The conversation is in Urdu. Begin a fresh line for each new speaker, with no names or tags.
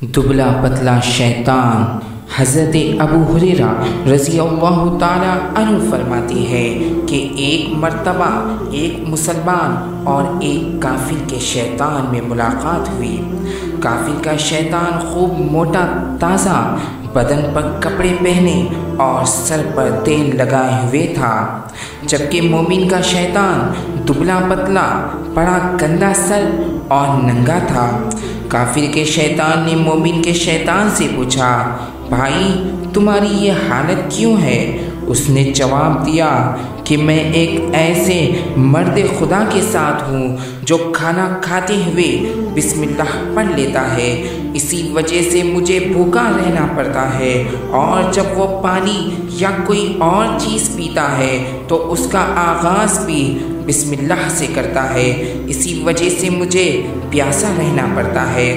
دبلا پتلا شیطان۔ حضرت ابو ہریرہ رضی اللہ تعالیٰ عنہ فرماتے ہیں کہ ایک مرتبہ ایک مسلمان اور ایک کافر کے شیطان میں ملاقات ہوئی۔ کافر کا شیطان خوب موٹا تازہ، بدن پر کپڑے پہنے اور سر پر تیل لگائے ہوئے تھا، جبکہ مومن کا شیطان دبلا پتلا، بڑا گندا سر اور ننگا تھا۔ کافر کے شیطان نے مومن کے شیطان سے پوچھا، بھائی تمہاری یہ حالت کیوں ہے؟ اس نے جواب دیا کہ میں ایک ایسے مرد خدا کے ساتھ ہوں جو کھانا کھاتے ہوئے بسم اللہ پڑھ لیتا ہے، اسی وجہ سے مجھے بھوکا رہنا پڑتا ہے، اور جب وہ پانی یا کوئی اور چیز پیتا ہے تو اس کا آغاز بھی بسم اللہ سے کرتا ہے، اسی وجہ سے مجھے پیاسا رہنا پڑتا ہے۔